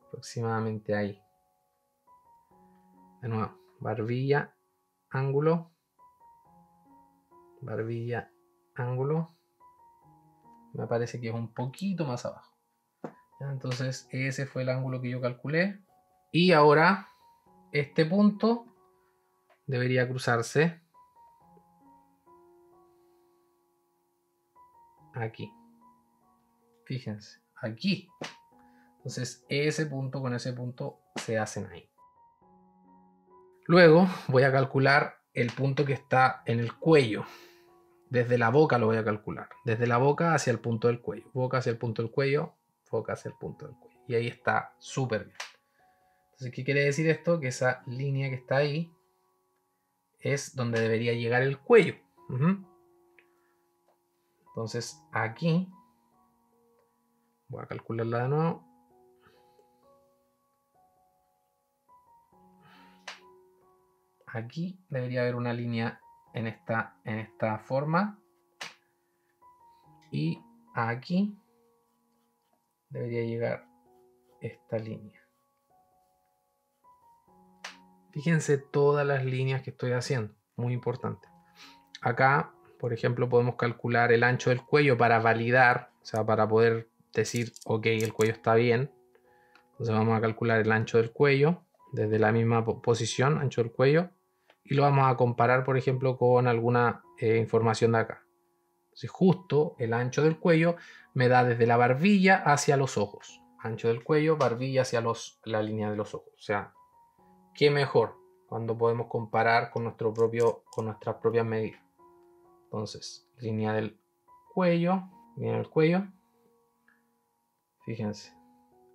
Aproximadamente ahí. De nuevo, barbilla, ángulo, barbilla, ángulo. Me parece que es un poquito más abajo. ¿Ya? Entonces ese fue el ángulo que yo calculé. Y ahora este punto debería cruzarse aquí. Fíjense, aquí. Entonces ese punto con ese punto se hacen ahí. Luego voy a calcular el punto que está en el cuello. Desde la boca lo voy a calcular. Desde la boca hacia el punto del cuello. Boca hacia el punto del cuello. Boca hacia el punto del cuello. Y ahí está súper bien. Entonces, ¿qué quiere decir esto? Que esa línea que está ahí es donde debería llegar el cuello. Entonces, aquí voy a calcularla de nuevo. Aquí debería haber una línea en esta forma. Y aquí debería llegar esta línea. Fíjense todas las líneas que estoy haciendo. Muy importante. Acá, por ejemplo, podemos calcular el ancho del cuello para validar. O sea, para poder decir, ok, el cuello está bien. Entonces vamos a calcular el ancho del cuello desde la misma posición, ancho del cuello, y lo vamos a comparar, por ejemplo, con alguna información de acá. Entonces justo el ancho del cuello me da desde la barbilla hacia los ojos. Ancho del cuello, barbilla hacia la línea de los ojos. O sea, ¿qué mejor cuando podemos comparar con nuestras propias medidas? Entonces, línea del cuello, fíjense,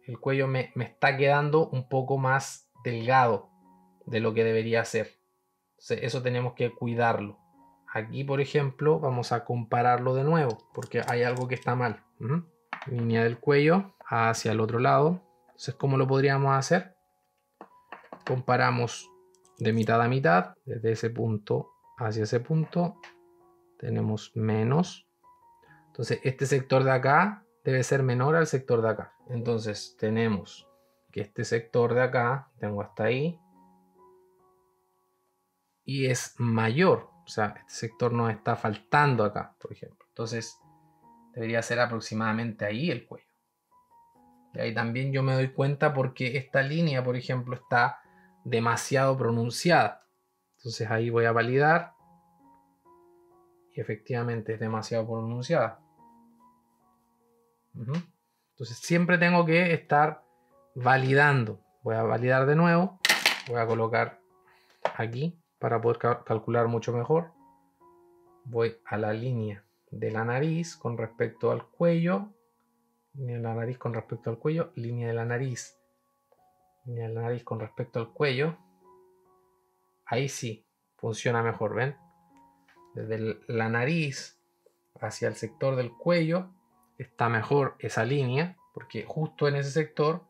el cuello me está quedando un poco más delgado de lo que debería ser. Entonces, eso tenemos que cuidarlo. Aquí, por ejemplo, vamos a compararlo de nuevo, porque hay algo que está mal. Línea del cuello hacia el otro lado. Entonces, ¿cómo lo podríamos hacer? Comparamos de mitad a mitad, desde ese punto hacia ese punto. Tenemos menos. Entonces, este sector de acá debe ser menor al sector de acá. Entonces, tenemos que este sector de acá, tengo hasta ahí, y es mayor. O sea, este sector nos está faltando acá, por ejemplo. Entonces, debería ser aproximadamente ahí el cuello. Y ahí también yo me doy cuenta porque esta línea, por ejemplo, está demasiado pronunciada. Entonces ahí voy a validar. Y efectivamente es demasiado pronunciada. Entonces siempre tengo que estar validando. Voy a validar de nuevo. Voy a colocar aquí para poder calcular mucho mejor. Voy a la línea de la nariz con respecto al cuello. Línea de la nariz con respecto al cuello. Línea de la nariz. Línea de la nariz con respecto al cuello. Ahí sí funciona mejor, ¿ven? Desde la nariz hacia el sector del cuello está mejor esa línea, porque justo en ese sector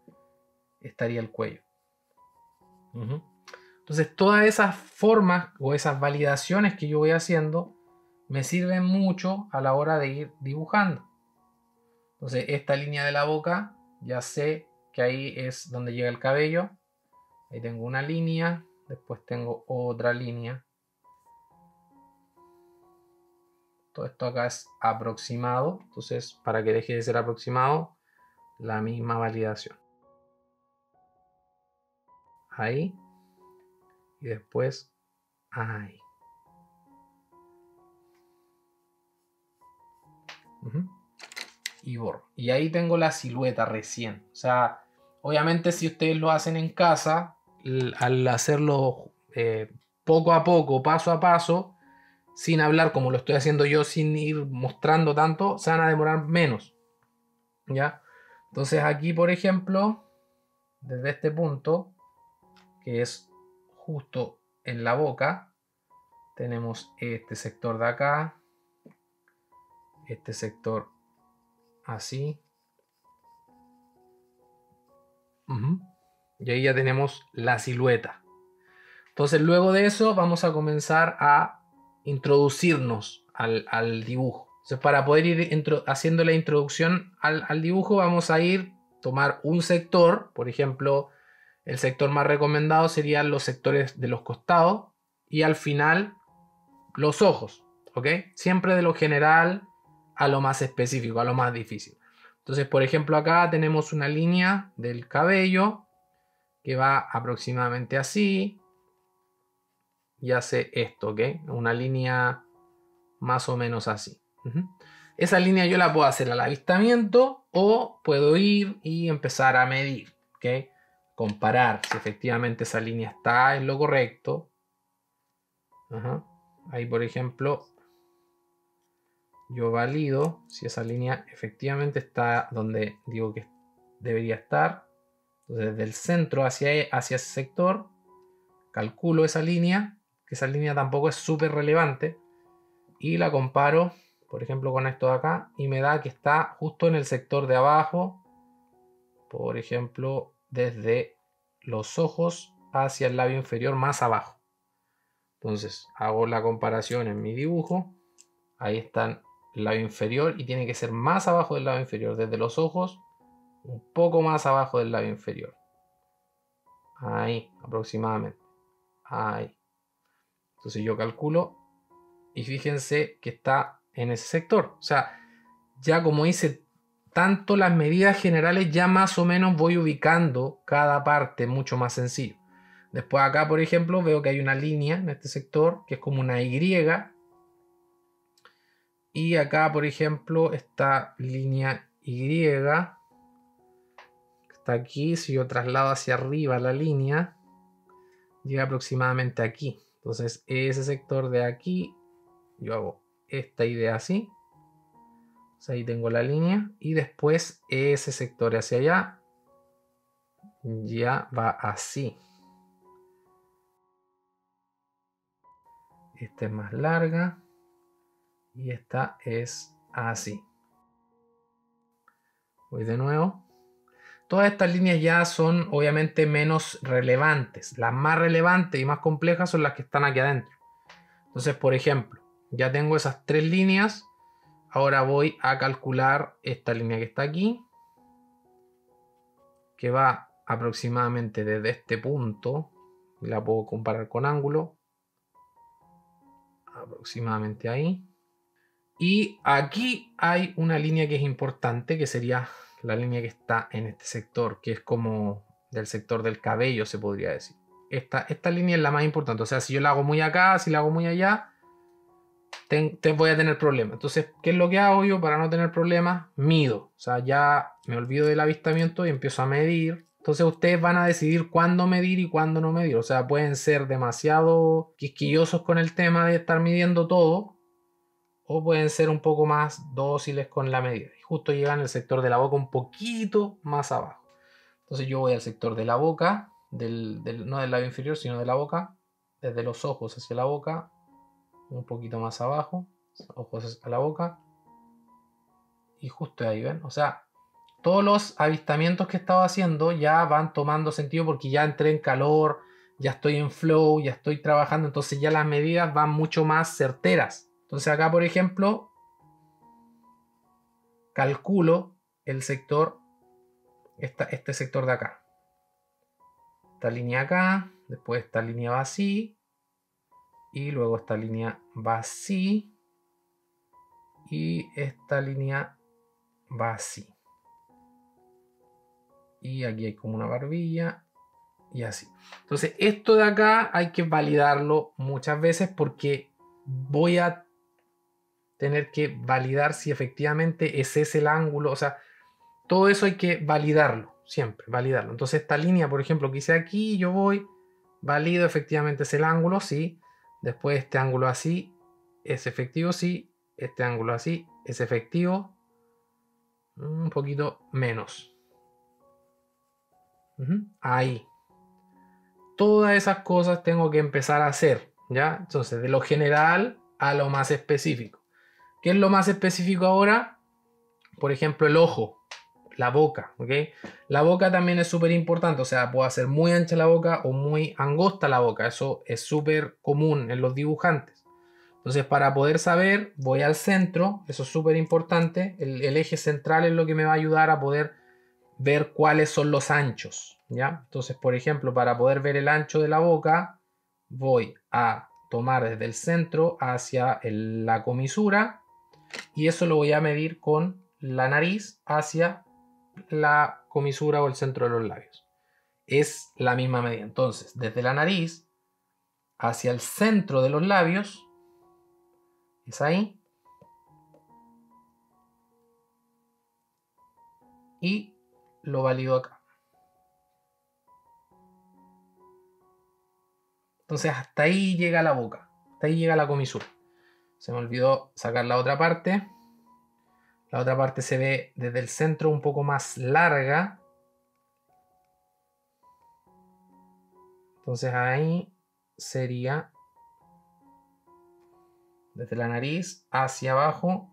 estaría el cuello. Entonces todas esas formas o esas validaciones que yo voy haciendo me sirven mucho a la hora de ir dibujando. Entonces esta línea de la boca ya sé que ahí es donde llega el cabello. Ahí tengo una línea, después tengo otra línea. Todo esto acá es aproximado, entonces para que deje de ser aproximado, la misma validación. Ahí. Y después ahí. Y borro. Y ahí tengo la silueta recién. O sea, obviamente si ustedes lo hacen en casa, al hacerlo poco a poco, paso a paso, sin hablar como lo estoy haciendo yo, sin ir mostrando tanto, se van a demorar menos. ¿Ya? Entonces aquí, por ejemplo, desde este punto, que es justo en la boca, tenemos este sector de acá, este sector así. Y ahí ya tenemos la silueta. Entonces luego de eso vamos a comenzar a introducirnos al dibujo. Entonces para poder ir haciendo la introducción al dibujo vamos a tomar un sector. Por ejemplo, el sector más recomendado serían los sectores de los costados y al final los ojos. ¿Ok? Siempre de lo general a lo más específico, a lo más difícil. Entonces, por ejemplo, acá tenemos una línea del cabello que va aproximadamente así y hace esto, ¿ok? Una línea más o menos así. Esa línea yo la puedo hacer al avistamiento o puedo ir y empezar a medir, ¿ok? Comparar si efectivamente esa línea está en lo correcto. Ahí, por ejemplo, yo valido si esa línea efectivamente está donde digo que debería estar. Entonces, desde el centro hacia ese sector, calculo esa línea, que esa línea tampoco es súper relevante, y la comparo, por ejemplo, con esto de acá, y me da que está justo en el sector de abajo, por ejemplo, desde los ojos hacia el labio inferior más abajo. Entonces, hago la comparación en mi dibujo, ahí está el labio inferior y tiene que ser más abajo del labio inferior, desde los ojos, un poco más abajo del labio inferior. Ahí, aproximadamente. Ahí. Entonces yo calculo y fíjense que está en ese sector. O sea, ya como hice tanto las medidas generales ya más o menos voy ubicando cada parte mucho más sencillo. Después acá, por ejemplo, veo que hay una línea en este sector que es como una Y. Y acá, por ejemplo, esta línea Y está aquí. Si yo traslado hacia arriba la línea, llega aproximadamente aquí. Entonces, ese sector de aquí, yo hago esta idea así. Entonces, ahí tengo la línea. Y después, ese sector hacia allá, ya va así. Esta es más larga. Y esta es así. Voy de nuevo. Todas estas líneas ya son obviamente menos relevantes. Las más relevantes y más complejas son las que están aquí adentro. Entonces, por ejemplo, ya tengo esas tres líneas. Ahora voy a calcular esta línea que está aquí, que va aproximadamente desde este punto. Y la puedo comparar con ángulo. Aproximadamente ahí. Y aquí hay una línea que es importante, que sería la línea que está en este sector, que es como del sector del cabello, se podría decir. Esta línea es la más importante. O sea, si yo la hago muy acá, si la hago muy allá, voy a tener problemas. Entonces, ¿qué es lo que hago yo para no tener problemas? Mido. O sea, ya me olvido del avistamiento y empiezo a medir. Entonces ustedes van a decidir cuándo medir y cuándo no medir. O sea, pueden ser demasiado quisquillosos con el tema de estar midiendo todo, o pueden ser un poco más dóciles con la medida. Y justo llegan al sector de la boca un poquito más abajo. Entonces yo voy al sector de la boca, no del labio inferior, sino de la boca, desde los ojos hacia la boca, un poquito más abajo, ojos a la boca, y justo ahí, ¿ven? O sea, todos los avistamientos que he estado haciendo ya van tomando sentido porque ya entré en calor, ya estoy en flow, ya estoy trabajando, entonces ya las medidas van mucho más certeras. Entonces acá, por ejemplo, calculo el sector, este sector de acá. Esta línea acá, después esta línea va así, y luego esta línea va así, y esta línea va así. Y aquí hay como una barbilla, y así. Entonces esto de acá hay que validarlo muchas veces porque voy a tener que validar si efectivamente ese es el ángulo. O sea, todo eso hay que validarlo, siempre, validarlo. Entonces esta línea, por ejemplo, que hice aquí, yo voy, valido efectivamente es el ángulo, sí. Después este ángulo así, es efectivo, sí. Este ángulo así, es efectivo. Un poquito menos. Ahí. Todas esas cosas tengo que empezar a hacer, ¿ya? Entonces, de lo general a lo más específico. ¿Qué es lo más específico ahora? Por ejemplo, el ojo, la boca, ¿ok? La boca también es súper importante, o sea, puede ser muy ancha la boca o muy angosta la boca. Eso es súper común en los dibujantes. Entonces, para poder saber, voy al centro, eso es súper importante. El eje central es lo que me va a ayudar a poder ver cuáles son los anchos, ¿ya? Entonces, por ejemplo, para poder ver el ancho de la boca, voy a tomar desde el centro hacia la comisura, y eso lo voy a medir con la nariz hacia la comisura o el centro de los labios. Es la misma medida. Entonces, desde la nariz hacia el centro de los labios, es ahí, y lo valido acá. Entonces hasta ahí llega la boca, hasta ahí llega la comisura. Se me olvidó sacar la otra parte. La otra parte se ve desde el centro un poco más larga. Entonces ahí sería desde la nariz hacia abajo.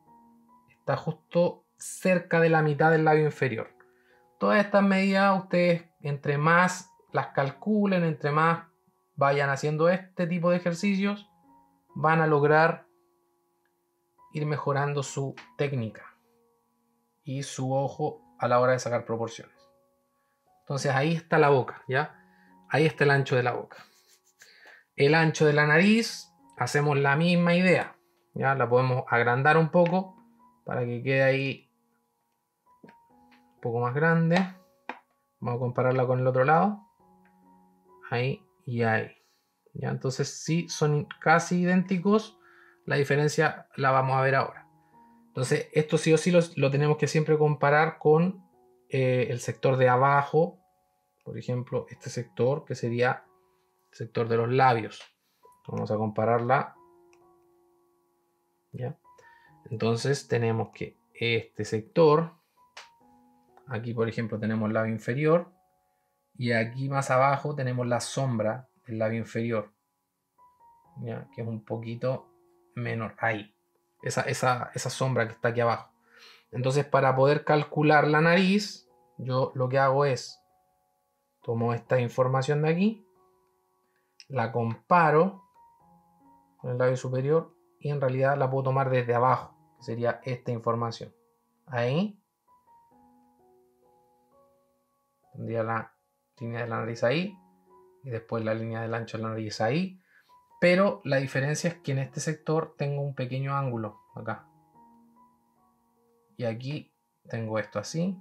Está justo cerca de la mitad del labio inferior. Todas estas medidas ustedes, entre más las calculen, entre más vayan haciendo este tipo de ejercicios, van a lograr ir mejorando su técnica y su ojo a la hora de sacar proporciones. Entonces ahí está la boca, ¿ya? Ahí está el ancho de la boca. El ancho de la nariz, hacemos la misma idea, ¿ya? La podemos agrandar un poco para que quede ahí poco más grande. Vamos a compararla con el otro lado. Ahí y ahí. ¿Ya? Entonces sí son casi idénticos. La diferencia la vamos a ver ahora. Entonces esto sí o sí lo tenemos que siempre comparar con el sector de abajo. Por ejemplo, este sector que sería el sector de los labios. Vamos a compararla. ¿Ya? Entonces tenemos que este sector, aquí por ejemplo tenemos el labio inferior y aquí más abajo tenemos la sombra del labio inferior, ¿ya? Que es un poquito menor ahí, esa sombra que está aquí abajo. Entonces para poder calcular la nariz, yo lo que hago es tomo esta información de aquí, la comparo con el labio superior y en realidad la puedo tomar desde abajo, que sería esta información. Ahí tendría la línea de la nariz ahí y después la línea del ancho de la nariz ahí, pero la diferencia es que en este sector tengo un pequeño ángulo acá y aquí tengo esto así,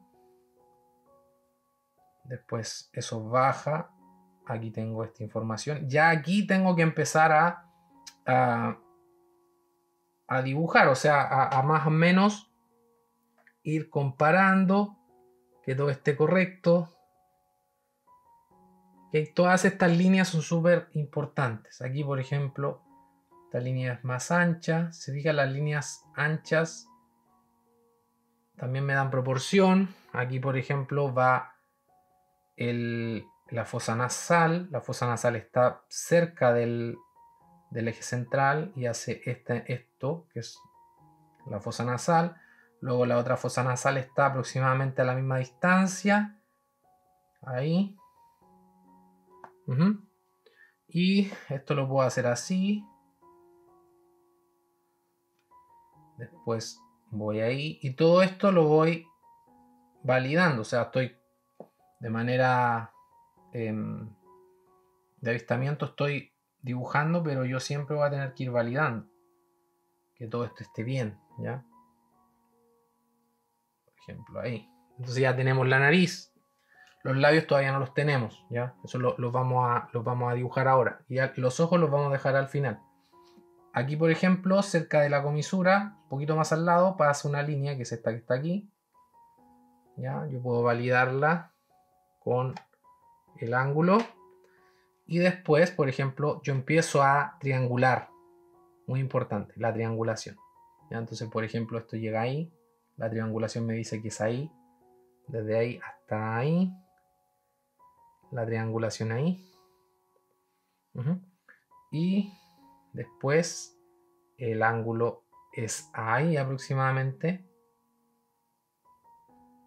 después eso baja, aquí tengo esta información, ya aquí tengo que empezar a dibujar, o sea, a más o menos ir comparando que todo esté correcto. Okay, todas estas líneas son súper importantes. Aquí, por ejemplo, esta línea es más ancha. Se fijan, las líneas anchas también me dan proporción. Aquí, por ejemplo, va la fosa nasal. La fosa nasal está cerca del eje central y hace esto, que es la fosa nasal. Luego la otra fosa nasal está aproximadamente a la misma distancia. Ahí. Y esto lo puedo hacer así. Después voy ahí. Y todo esto lo voy validando. O sea, estoy de manera de avistamiento, estoy dibujando, pero yo siempre voy a tener que ir validando que todo esto esté bien, ¿ya? Por ejemplo, ahí. Entonces ya tenemos la nariz. Los labios todavía no los tenemos, ¿ya? Eso los vamos a dibujar ahora. Y los ojos los vamos a dejar al final. Aquí, por ejemplo, cerca de la comisura, un poquito más al lado, pasa una línea que es esta que está aquí. ¿Ya? Yo puedo validarla con el ángulo. Y después, por ejemplo, yo empiezo a triangular. Muy importante, la triangulación. ¿Ya? Entonces, por ejemplo, esto llega ahí. La triangulación me dice que es ahí. Desde ahí hasta ahí. La triangulación ahí. Y después el ángulo es ahí aproximadamente.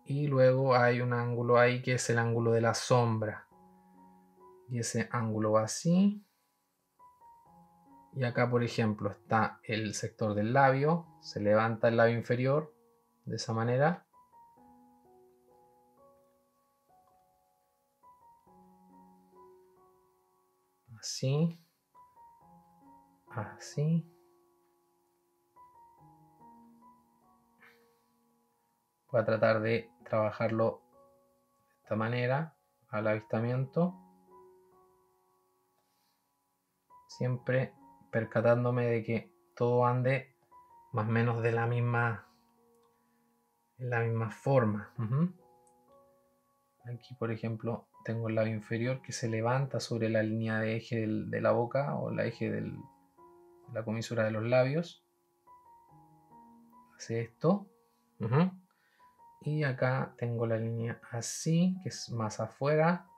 Y luego hay un ángulo ahí que es el ángulo de la sombra. Y ese ángulo va así. Y acá, por ejemplo, está el sector del labio. Se levanta el labio inferior de esa manera. Así. Así. Voy a tratar de trabajarlo de esta manera al avistamiento. Siempre percatándome de que todo ande más o menos de la misma forma. Aquí, por ejemplo, tengo el labio inferior que se levanta sobre la línea de eje de la boca o la eje de la comisura de los labios. Hace esto. Y acá tengo la línea así, que es más afuera.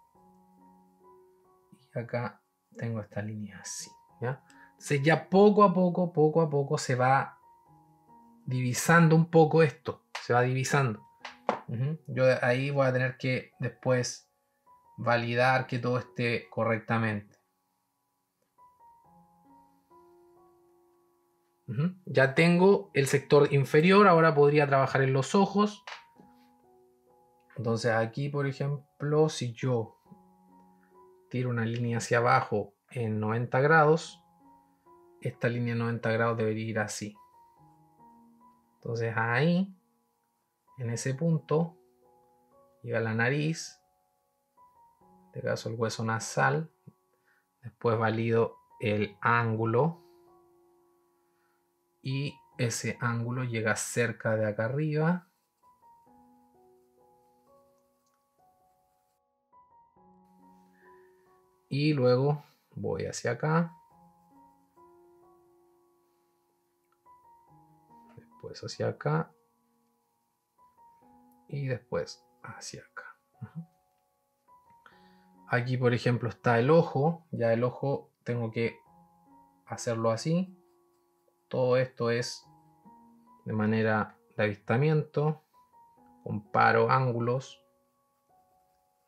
Y acá tengo esta línea así. ¿Ya? Entonces ya poco a poco se va divisando un poco esto. Se va divisando. Yo ahí voy a tener que después validar que todo esté correctamente. Ya tengo el sector inferior, ahora podría trabajar en los ojos. Entonces aquí, por ejemplo, si yo tiro una línea hacia abajo en 90 grados, esta línea en 90 grados debería ir así. Entonces ahí, en ese punto, llega a la nariz, en este caso el hueso nasal, después valido el ángulo y ese ángulo llega cerca de acá arriba. Y luego voy hacia acá. Después hacia acá. Y después hacia acá. Aquí, por ejemplo, está el ojo. Ya el ojo tengo que hacerlo así. Todo esto es de manera de avistamiento. Comparo ángulos.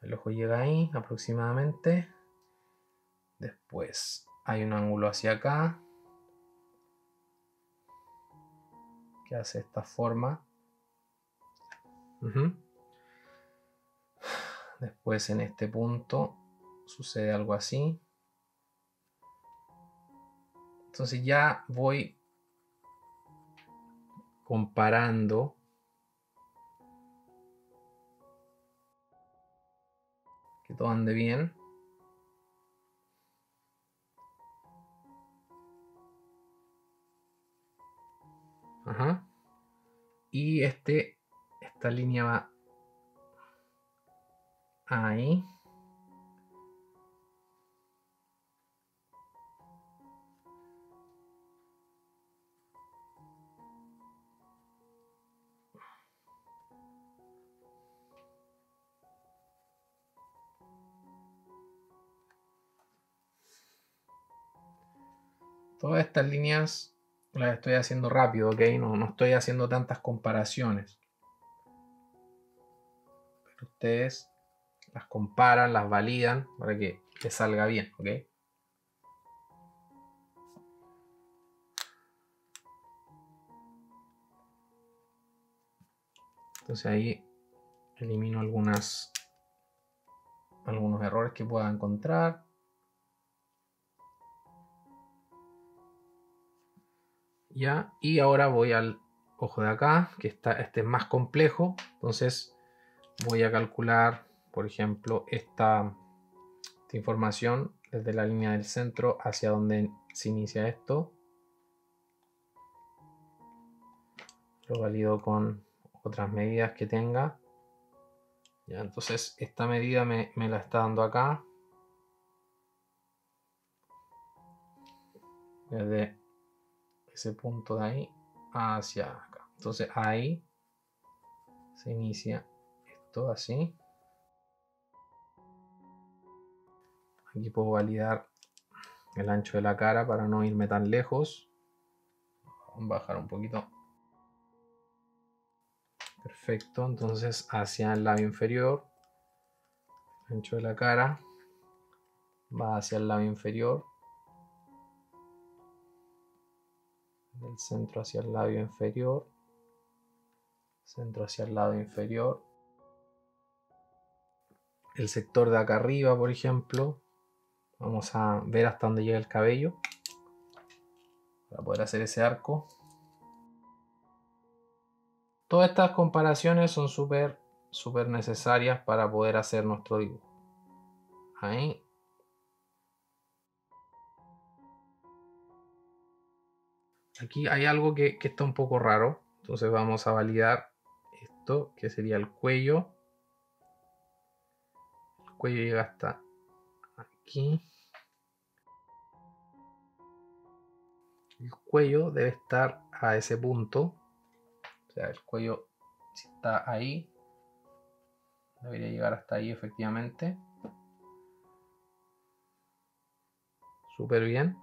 El ojo llega ahí aproximadamente. Después hay un ángulo hacia acá que hace esta forma. Después en este punto sucede algo así. Entonces ya voy comparando que todo ande bien. Ajá. Y esta línea va ahí. Todas estas líneas las estoy haciendo rápido, ¿ok? No estoy haciendo tantas comparaciones. Pero ustedes las comparan, las validan para que les salga bien, ¿ok? Entonces ahí elimino algunos errores que pueda encontrar. Ya, y ahora voy al ojo de acá, que este es más complejo. Entonces voy a calcular, por ejemplo, esta información desde la línea del centro hacia donde se inicia esto. Lo valido con otras medidas que tenga. Ya, entonces esta medida me la está dando acá. Desde ese punto de ahí hacia acá. Entonces ahí se inicia esto así. Aquí puedo validar el ancho de la cara para no irme tan lejos. Vamos a bajar un poquito. Perfecto, entonces hacia el labio inferior. El ancho de la cara va hacia el labio inferior. Del centro hacia el labio inferior. Centro hacia el lado inferior. El sector de acá arriba, por ejemplo. Vamos a ver hasta dónde llega el cabello para poder hacer ese arco. Todas estas comparaciones son súper necesarias para poder hacer nuestro dibujo. Ahí. Aquí hay algo que está un poco raro. Entonces vamos a validar esto, que sería el cuello. El cuello llega hasta aquí. El cuello debe estar a ese punto. O sea, el cuello, si está ahí, debería llegar hasta ahí efectivamente. Súper bien.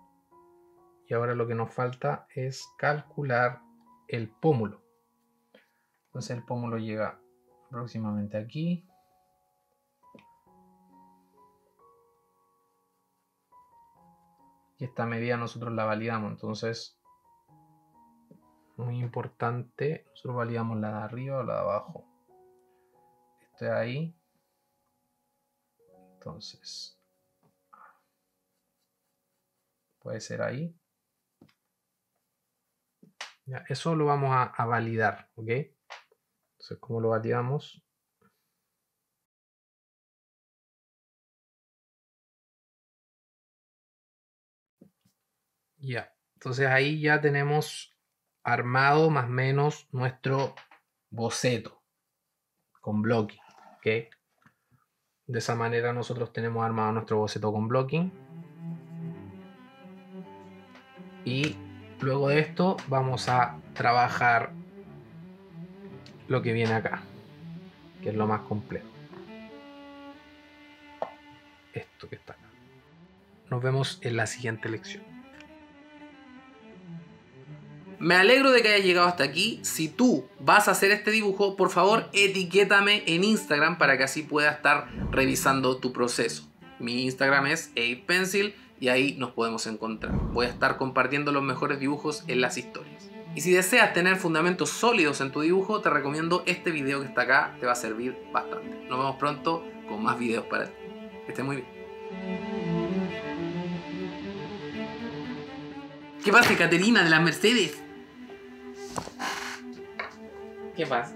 Y ahora lo que nos falta es calcular el pómulo. Entonces el pómulo llega aproximadamente aquí. Y esta medida nosotros la validamos. Entonces, muy importante, nosotros validamos la de arriba o la de abajo. Esto es ahí. Entonces, puede ser ahí. Ya, eso lo vamos a validar, ¿ok? Entonces, ¿cómo lo validamos? Ya. Entonces ahí ya tenemos armado más o menos nuestro boceto con blocking. ¿Ok? De esa manera nosotros tenemos armado nuestro boceto con blocking. Y luego de esto vamos a trabajar lo que viene acá, que es lo más complejo. Esto que está acá. Nos vemos en la siguiente lección. Me alegro de que hayas llegado hasta aquí. Si tú vas a hacer este dibujo, por favor etiquétame en Instagram para que así pueda estar revisando tu proceso. Mi Instagram es 8pencil y ahí nos podemos encontrar. Voy a estar compartiendo los mejores dibujos en las historias. Y si deseas tener fundamentos sólidos en tu dibujo, te recomiendo este video que está acá, te va a servir bastante. Nos vemos pronto con más videos para ti. Que estés muy bien. ¿Qué pasa, Caterina de las Mercedes? ¿Qué pasa?